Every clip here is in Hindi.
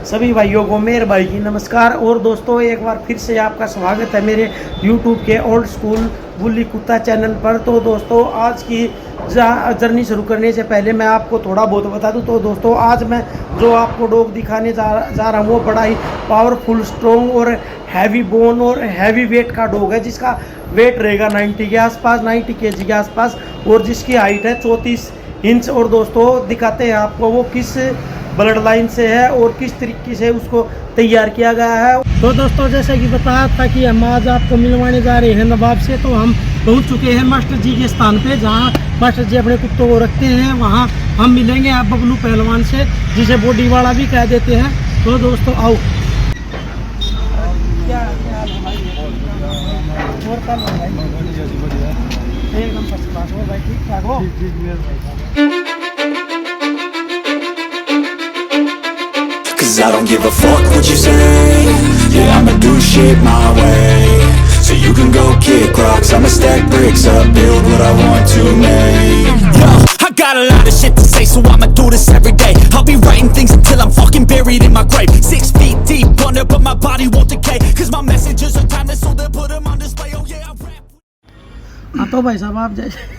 सभी भाइयों को मेरे भाई की नमस्कार। और दोस्तों एक बार फिर से आपका स्वागत है मेरे YouTube के ओल्ड स्कूल बुल्ली कुत्ता चैनल पर। तो दोस्तों आज की जर्नी शुरू करने से पहले मैं आपको थोड़ा बहुत बता दूं। तो दोस्तों आज मैं जो आपको डॉग दिखाने जा रहा हूँ वो बड़ा ही पावरफुल, स्ट्रॉन्ग और हैवी बोन और हैवी वेट का डॉग है, जिसका वेट रहेगा 90 के आसपास, 90 kg के आसपास, और जिसकी हाइट है 34 इंच। और दोस्तों दिखाते हैं आपको वो किस ब्लड लाइन से है और किस तरीके से उसको तैयार किया गया है। तो दोस्तों जैसे कि बताया था कि हम आज आपको मिलवाने जा रहे हैं नवाब से, तो हम पहुंच चुके हैं मास्टर जी के स्थान पे, जहां मास्टर जी अपने कुत्तों को रखते हैं। वहां हम मिलेंगे आप बबलू पहलवान से, जिसे बॉडी वाला भी कह देते हैं। तो दोस्तों आओ। क्या हाल है भाई? और कल भाई एकदम फर्स्ट क्लास हो भाई, ठीक ठाक हो? Cause I don't give a fuck what you say. Yeah, I'ma do shit my way. So you can go kick rocks, I'ma stack bricks up, build what I want to make. Yo, I got a lot of shit to say, so I'ma do this every day. I'll be writing things until I'm fucking buried in my grave. 6 feet deep under, but my body won't decay. Cause my messages are timeless, so they'll put them on display. Oh yeah, I rap. हाँ तो भाई साहब आप जैसे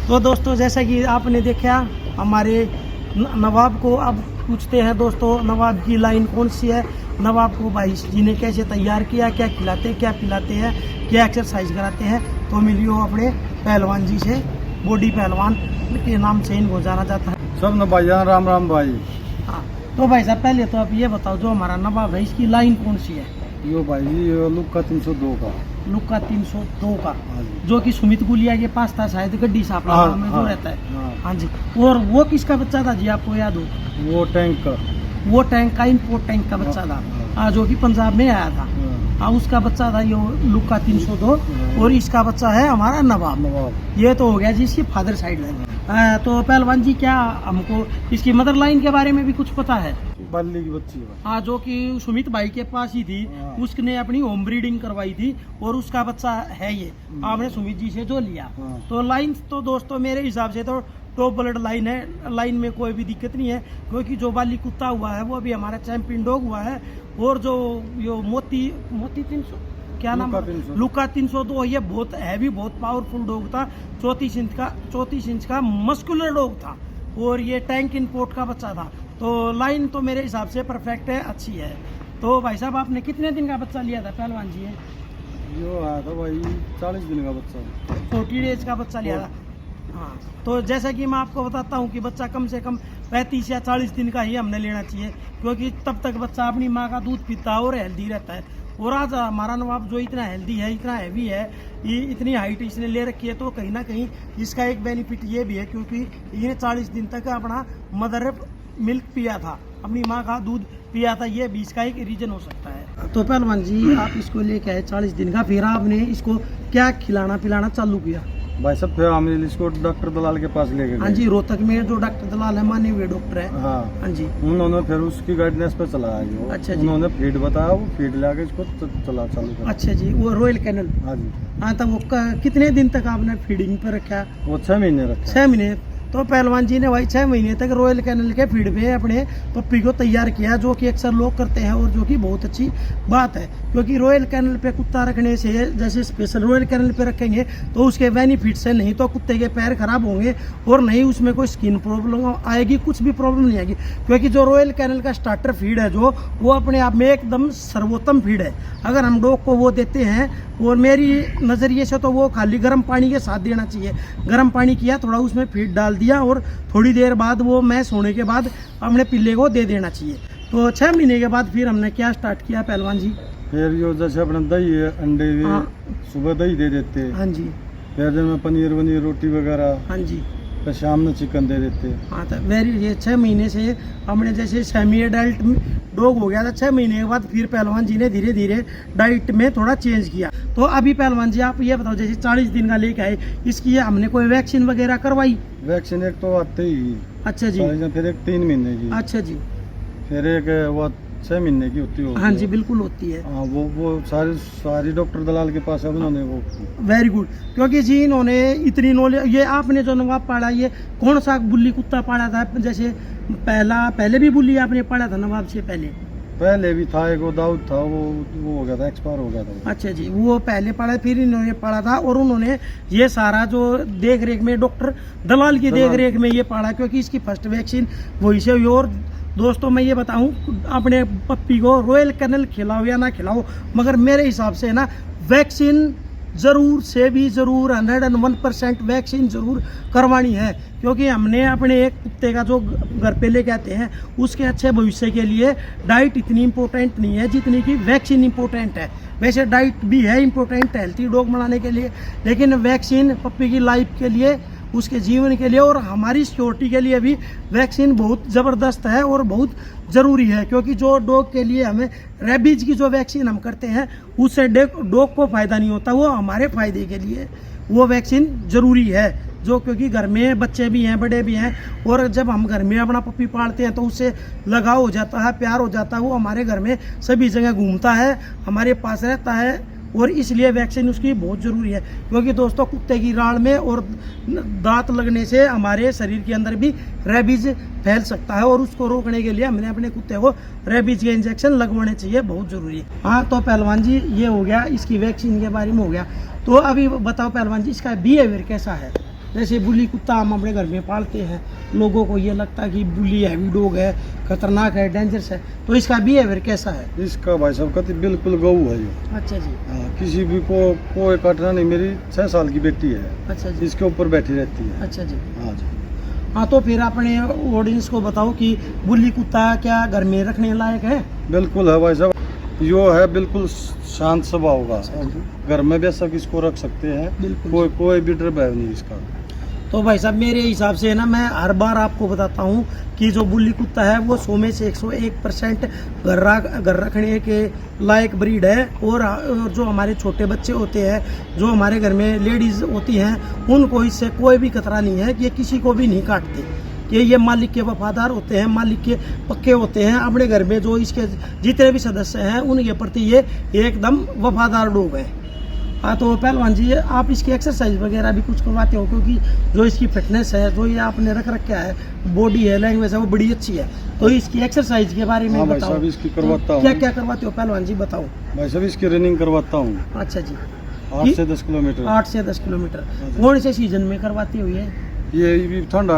तो दोस्तों जैसा कि आपने देखा हमारे नवाब को, अब पूछते हैं दोस्तों नवाब की लाइन कौन सी है, नवाब को भाई जी ने कैसे तैयार किया, क्या खिलाते क्या पिलाते हैं, क्या एक्सरसाइज कराते हैं। तो मिलियो अपने पहलवान जी से, बॉडी पहलवान के नाम से इनको जाना जाता है। सब न भाईजान राम राम भाई। हाँ तो भाई साहब पहले तो आप ये बताओ जो हमारा नवाब है इसकी लाइन कौन सी है? यो भाई ये लुक का 302 का, लुक का 302 का, जो कि सुमित गुलिया के पास था शायद, गड्डी सापड़ा में जो रहता है। हाँ जी। और वो किसका बच्चा था जी, आपको याद हो? वो टैंक का, वो टैंक का, इम्पोर्ट टैंक का बच्चा था, हाँ, जो कि पंजाब में आया था। हाँ उसका बच्चा था ये लुक का 302, और इसका बच्चा है हमारा नवाब। ये तो हो गया जी इसकी फादर साइड लाइन। तो पहलवान जी क्या हमको इसकी मदर लाइन के बारे में भी कुछ पता है? बल्ली की बच्ची है। हाँ जो कि सुमित भाई के पास ही थी, उसने अपनी होम ब्रीडिंग करवाई थी और उसका बच्चा है ये, आपने सुमित जी से जो लिया। तो लाइन तो दोस्तों मेरे हिसाब से तो टॉप ब्लड लाइन है, लाइन में कोई भी दिक्कत नहीं है, क्योंकि जो बाली कुत्ता हुआ है वो अभी हमारा चैंपियन डॉग हुआ है। और जो यो मोती 300 क्या नाम, लुका 302, ये बहुत हैवी, बहुत पावरफुल डॉग था, 34 इंच का मस्कुलर डॉग था, और ये टैंक इम्पोर्ट का बच्चा था। तो लाइन तो मेरे हिसाब से परफेक्ट है, अच्छी है। तो भाई साहब आपने कितने दिन का बच्चा लिया था पहलवान जी? यो आया था भाई 40 दिन का बच्चा, 40 डेज का बच्चा लिया था। हाँ तो जैसा कि मैं आपको बताता हूँ कि बच्चा कम से कम 35 या 40 दिन का ही हमने लेना चाहिए, क्योंकि तब तक बच्चा अपनी माँ का दूध पीता है और हेल्दी रहता है। और आज हमारा नवाब जो इतना हेल्दी है, इतना हैवी है, ये इतनी हाइट इसने ले रखी है, तो कहीं ना कहीं इसका एक बेनिफिट ये भी है क्योंकि ये 40 दिन तक अपना मदर मिल्क पिया था, अपनी माँ का दूध पिया था, ये भी इसका एक रीजन हो सकता है। तो पहलवान जी आप इसको लेके आए 40 दिन का, फिर आपने इसको क्या खिलाना पिलाना चालू किया? भाई सब फिर हम इसको डॉक्टर दलाल के पास ले गए। हाँ जी, रोहतक में जो डॉक्टर दलाल है, माने हुए डॉक्टर है। हाँ जी। उन्होंने फिर उसकी गाइडेंस पे चलाया। अच्छा जी। उन्होंने फीड बताया, वो फीड लाके इसको चला चालू कर। अच्छा जी। वो रॉयल कैनल? हाँ जी। हाँ तो वो कितने दिन तक आपने फीडिंग पे रखा? वो 6 महीने रखा। 6 महीने। तो पहलवान जी ने भाई 6 महीने तक रॉयल कैनल के फीड पे अपने पप्पी को तैयार किया, जो कि अक्सर लोग करते हैं और जो कि बहुत अच्छी बात है, क्योंकि रॉयल कैनल पे कुत्ता रखने से, जैसे स्पेशल रॉयल कैनल पे रखेंगे तो उसके बेनिफिट्स है, नहीं तो कुत्ते के पैर खराब होंगे और नहीं उसमें कोई स्किन प्रॉब्लम आएगी, कुछ भी प्रॉब्लम नहीं आएगी, क्योंकि जो रॉयल कैनल का स्टार्टर फीड है जो, वो अपने आप में एकदम सर्वोत्तम फीड है। अगर हम डॉग को वो देते हैं, और मेरी नज़रिए से तो वो खाली गर्म पानी के साथ देना चाहिए। गर्म पानी किया, थोड़ा उसमें फीड डाल दिया, और थोड़ी देर बाद वो मैश होने के बाद अपने पिल्ले को दे देना चाहिए। तो 6 महीने के बाद फिर हमने क्या स्टार्ट किया पहलवान जी? फिर जो जैसे अपना दही है, अंडे सुबह दही दे देते हैं। हाँ जी। फिर दिन में पनीर वनीर रोटी वगैरह। हाँ जी। फिर शाम में चिकन दे देते हैं। हाँ तो ये 6 महीने से हमने जैसे सेमी एडल्ट डॉग हो गया था, 6 महीने के बाद फिर पहलवान जी ने धीरे धीरे डाइट में थोड़ा चेंज किया। तो अभी पहलवान जी आप ये बताओ, जैसे 40 दिन का लेके आए, इसकी हमने कोई वैक्सीन वगैरह करवाई? वैक्सीन एक तो आते ही। अच्छा जी। फिर एक 3 महीने की। अच्छा जी। फिर एक वो 6 महीने की होती है। हाँ जी बिल्कुल होती है। हाँ, वो सारी डॉक्टर दलाल के पास है, उन्होंने वो वेरी गुड, क्योंकि जी इन्होंने इतनी नॉलेज। ये आपने जो नवाब पाला, ये कौन सा बुल्ली कुत्ता पाला था? जैसे पहले भी बुल्ली आपने पाला था नवाब से पहले भी था, एक वो दाऊद था, वो हो गया था, एक्सपायर हो गया था। अच्छा जी, वो पहले पढ़ा, फिर इन्होंने पढ़ा था, और उन्होंने ये सारा जो देख रेख में डॉक्टर दलाल की देख रेख में ये पढ़ा, क्योंकि इसकी फर्स्ट वैक्सीन वही से हुई। और दोस्तों मैं ये बताऊं, अपने पप्पी को रॉयल कैनल खिलाओ या ना खिलाओ, मगर मेरे हिसाब से ना वैक्सीन ज़रूर से भी ज़रूर 101% वैक्सीन ज़रूर करवानी है, क्योंकि हमने अपने एक कुत्ते का जो घर पे लेके आते हैं उसके अच्छे भविष्य के लिए डाइट इतनी इम्पोर्टेंट नहीं है जितनी कि वैक्सीन इम्पोर्टेंट है। वैसे डाइट भी है इम्पोर्टेंट हेल्थी डॉग बनाने के लिए, लेकिन वैक्सीन पप्पी की लाइफ के लिए, उसके जीवन के लिए और हमारी सिक्योरिटी के लिए भी वैक्सीन बहुत ज़बरदस्त है और बहुत ज़रूरी है। क्योंकि जो डॉग के लिए हमें रेबीज की जो वैक्सीन हम करते हैं उससे डॉग को फ़ायदा नहीं होता, वो हमारे फ़ायदे के लिए वो वैक्सीन ज़रूरी है। जो क्योंकि घर में बच्चे भी हैं, बड़े भी हैं, और जब हम घर में अपना पप्पी पालते हैं तो उससे लगाव हो जाता है, प्यार हो जाता है, वो हमारे घर में सभी जगह घूमता है, हमारे पास रहता है, और इसलिए वैक्सीन उसकी बहुत ज़रूरी है। क्योंकि दोस्तों कुत्ते की राड़ में और दांत लगने से हमारे शरीर के अंदर भी रेबीज फैल सकता है, और उसको रोकने के लिए हमने अपने कुत्ते को रेबीज के इंजेक्शन लगवाने चाहिए, बहुत ज़रूरी है। हाँ तो पहलवान जी ये हो गया, इसकी वैक्सीन के बारे में हो गया। तो अभी बताओ पहलवान जी, इसका बिहेवियर कैसा है? जैसे बुली कुत्ता हम अपने घर में पालते हैं, लोगों को ये लगता है कि बुली हैवी डॉग है, खतरनाक है, डेंजरस है, तो इसका बिहेवियर कैसा है? इसका भाई साहब कहते बिल्कुल गऊ है ये। अच्छा जी। हाँ, किसी भी को कोई काटना नहीं। मेरी 6 साल की बेटी है। अच्छा जी। इसके ऊपर बैठी रहती है। अच्छा जी। हाँ जी। हाँ तो फिर अपने ऑडियंस को बताओ कि बुली कुत्ता क्या घर में रखने लायक है? बिल्कुल है भाई साहब, यो है बिल्कुल शांत स्वभाव का, घर में भी सब इसको रख सकते हैं, बिल्कुल। कोई भी डर भय नहीं इसका। तो भाई साहब मेरे हिसाब से ना, मैं हर बार आपको बताता हूँ कि जो बुल्ली कुत्ता है वो 100 में से 101% घर रखने के लायक ब्रीड है। और जो हमारे छोटे बच्चे होते हैं, जो हमारे घर में लेडीज़ होती हैं, उनको इससे कोई भी खतरा नहीं है, कि ये किसी को भी नहीं काटते, कि ये मालिक के वफादार होते हैं, मालिक के पक्के होते हैं। अपने घर में जो इसके जितने भी सदस्य हैं उनके प्रति ये एकदम वफादार डॉग है। हाँ तो पहलवान जी आप इसकी एक्सरसाइज वगैरह भी कुछ करवाते हो? क्योंकि जो इसकी फिटनेस है, जो ये आपने रख रखा है, बॉडी है, लैंग्वेज है, वो बड़ी अच्छी है, तो इसकी एक्सरसाइज के बारे में बताओ। भाई इसकी करवाता हूँ। क्या क्या करवाते हो पहलवान जी, बताओ। भाई साहब इसकी रनिंग करवाता हूँ। अच्छा जी। 8 से 10 किलोमीटर। 8 से 10 किलोमीटर। कौन से सीजन में करवाती हुई है? ये भी ठंड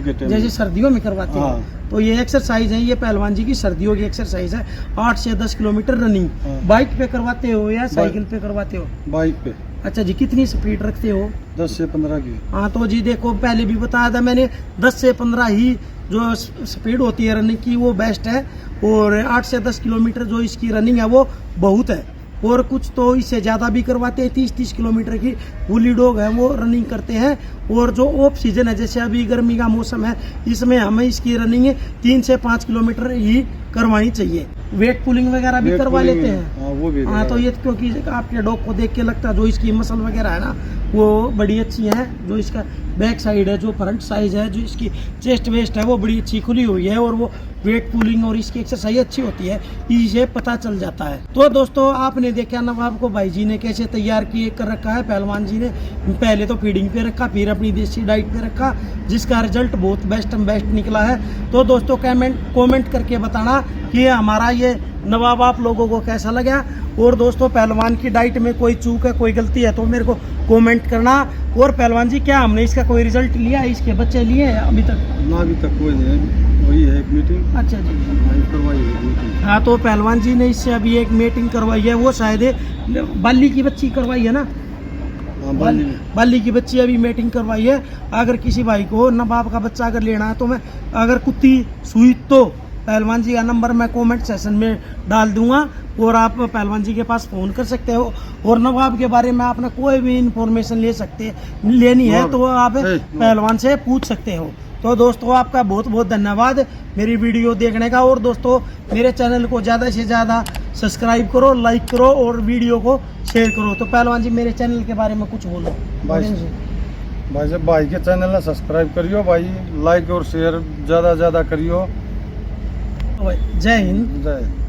के टाइम, जैसे सर्दियों में करवाते हैं। हाँ। तो ये एक्सरसाइज है, ये पहलवान जी की सर्दियों की एक्सरसाइज है, 8 से 10 किलोमीटर रनिंग। हाँ। बाइक पे करवाते हो या साइकिल पे करवाते हो? बाइक पे। अच्छा जी, कितनी स्पीड रखते हो? 10 से 15 की। हाँ तो जी देखो, पहले भी बताया था मैंने, 10 से 15 ही जो स्पीड होती है रनिंग की वो बेस्ट है, और 8 से 10 किलोमीटर जो इसकी रनिंग है वो बहुत है। और कुछ तो इससे ज़्यादा भी करवाते हैं, 30-30 किलोमीटर की बुली डॉग है वो रनिंग करते हैं। और जो ऑफ सीजन है, जैसे अभी गर्मी का मौसम है, इसमें हमें इसकी रनिंग 3 से 5 किलोमीटर ही करवानी चाहिए। वेट पुलिंग वगैरह भी करवा लेते हैं। हाँ, वो भी। हाँ तो ये क्योंकि आपके डॉग को देख के लगता है जो इसकी मसल वगैरह है ना वो बड़ी अच्छी है, जो इसका बैक साइड है, जो फ्रंट साइज है, जो इसकी चेस्ट वेस्ट है वो बड़ी अच्छी खुली हुई है, और वो वेट पुलिंग और इसकी एक्सरसाइज अच्छी होती है, इसे पता चल जाता है। तो दोस्तों आपने देखा नवाब को भाई जी ने कैसे तैयार किए कर रखा है। पहलवान जी ने पहले तो फीडिंग पे रखा, फिर अपनी देसी डाइट पे रखा, जिसका रिजल्ट बहुत बेस्ट निकला है। तो दोस्तों कमेंट करके बताना कि हमारा ये नवाब आप लोगों को कैसा लगा। और दोस्तों पहलवान की डाइट में कोई चूक है, कोई गलती है तो मेरे को कमेंट करना। और पहलवान जी क्या हमने इसका कोई रिजल्ट लिया है, इसके बच्चे लिए हैं अभी तक? ना अभी तक कोई नहीं, वही है एक मीटिंग। अच्छा जी। करवाई है मीटिंग। हाँ तो पहलवान जी ने इससे अभी एक मीटिंग करवाई है, वो शायद बाली की बच्ची करवाई है ना? बाली की बच्ची अभी मीटिंग करवाई है। अगर किसी भाई को नवाब का बच्चा अगर लेना है तो मैं अगर कुत्ती सुई तो पहलवान जी का नंबर मैं कमेंट सेशन में डाल दूंगा, और आप पहलवान जी के पास फ़ोन कर सकते हो। और नवाब के बारे में आपने कोई भी इंफॉर्मेशन लेनी है तो आप पहलवान से पूछ सकते हो। तो दोस्तों आपका बहुत बहुत धन्यवाद मेरी वीडियो देखने का। और दोस्तों मेरे चैनल को ज़्यादा से ज़्यादा सब्सक्राइब करो, लाइक करो और वीडियो को शेयर करो। तो पहलवान जी मेरे चैनल के बारे में कुछ बोलो। भाई साहब भाई के चैनल ने सब्सक्राइब करियो भाई, लाइक और शेयर ज़्यादा करियो। जय हिंद। जय